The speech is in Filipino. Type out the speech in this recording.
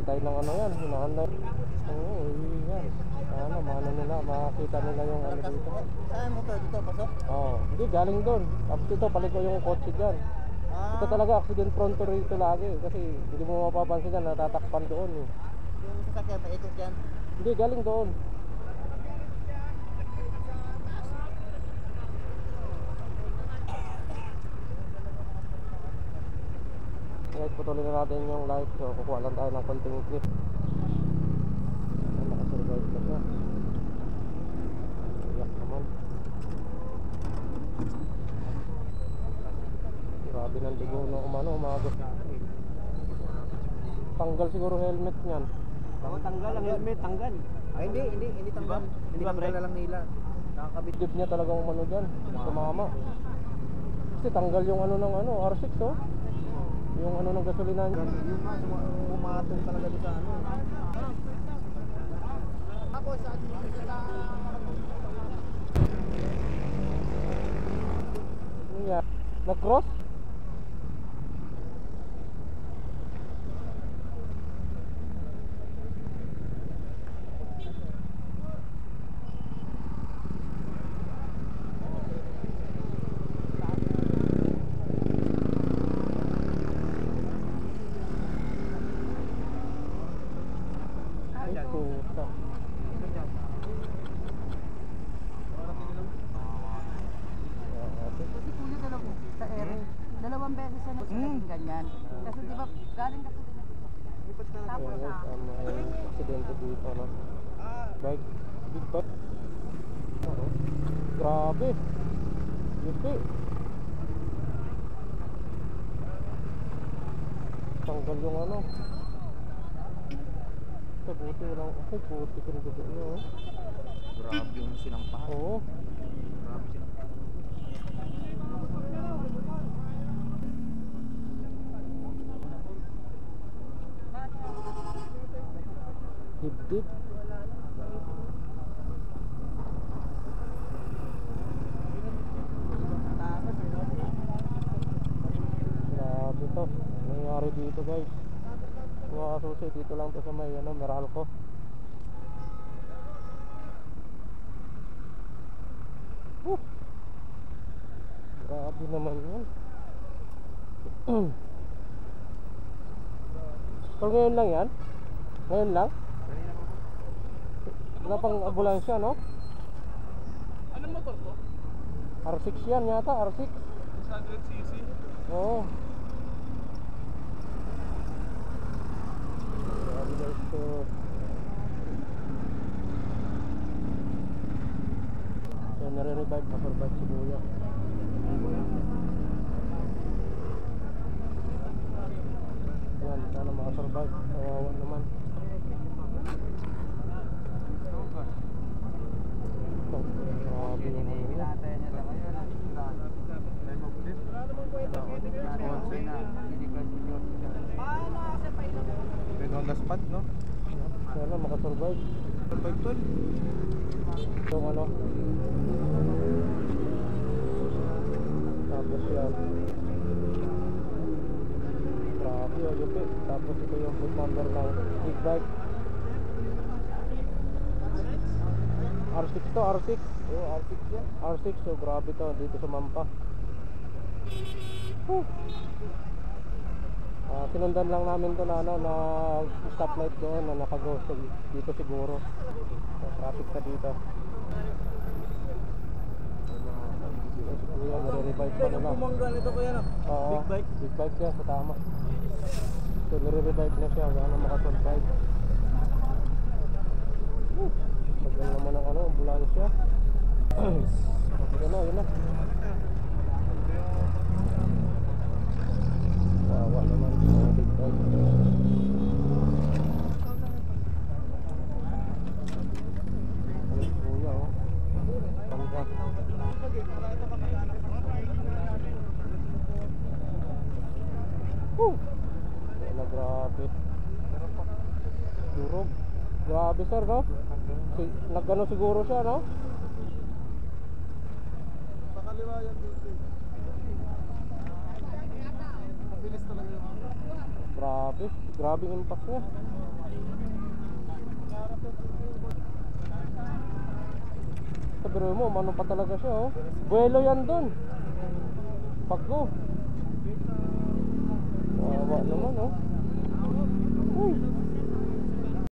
Inaantay ng ano yan, inaantay. Oo, yan. Ano, maano nila, makakita nila yung ano dito. Saan mo to? Dito, pasok? Oo, hindi, galing doon. Tapos ito, paliko yung kotse dyan. Ito talaga, accident prone to rito lagi. Kasi hindi mo mapapansin yan, natatakpan doon eh. Yung sasakyan, paikot dyan? Hindi, galing doon. Guys, patuloy na natin yung live. So, kukuha lang tayo ng konting clip. Nakasurvive na siya. Iyak naman. Grabe ng dugo na umagot. Tanggal siguro helmet niyan. Oo, tanggal ang helmet, tanggal. Ay, hindi tanggal. Hindi tanggal na lang nila. Nakakabit. Dip niya talagang umano dyan. Tumama. Kasi tanggal yung ano ng ano, R6 oh. Yung ano ng gasolina niya. Yung nga, umatong talaga doon sa ano. Ako sa Ano yan? Nag-cross? Puta. Kasi kuya talaga sa ere. Dalawang beses na naging ganyan. Kasi di ba galing kasi din dito. Tapos Guys, may aksidente dito, no? Bike, big bike. Oo. Grabe. Yupi. Tanggal yung ano. Ito, buti lang. Ay, buti ko rin gabi niya, oh. grabe yung sinampahan. Oo. Grabe sinampahan. Dip-dip. Grabe to. Nangyari dito, guys. Mga kasusi dito lang to sa may ano, Meralco. Grabe naman yun. Pero ngayon lang yan? Ngayon lang? Wala pang ambulansya, no? Anong motor to? R6 yan yata, R6. 600cc? Oo. Grabe guys to. So nare-revive, pa-survive si Kuya. Yan, sana makasurvive. Kawawa naman. Grabe yung ano yun. Then on the spot, no? Sana makasurvive. Survive tol. Yung ano. Tapos yan. Grabe yung yupi. Tapos ito yung food number ng big bike. R6 to, R6. Oo, R6 yan. R6, so grabe to dito sa Mampa. Sinundan lang namin to na ano, na stoplight doon na nakago so, dito siguro. So, traffic ka dito. Kuya, nare-revive pa nila. Pumangga nito ko yan. Oo, Big bike. big bike siya, sa tama. So nare-revive na siya, sana makasurvive. Tagal naman ang ano, ambulansya. Yun na, yun na. Wawa naman sa big bike. Ay, kuya, oh. Tangga. Wala, grabe. Durog. Grabe sir, no? Nagano siguro siya, no? Pakaliwa yan dito. Mabilis talaga yung Grabe. Grabe impact niya. biro mo, mano pa talaga siya oh. Buwelo yan dun. Pagko. Wawa naman oh. Uy.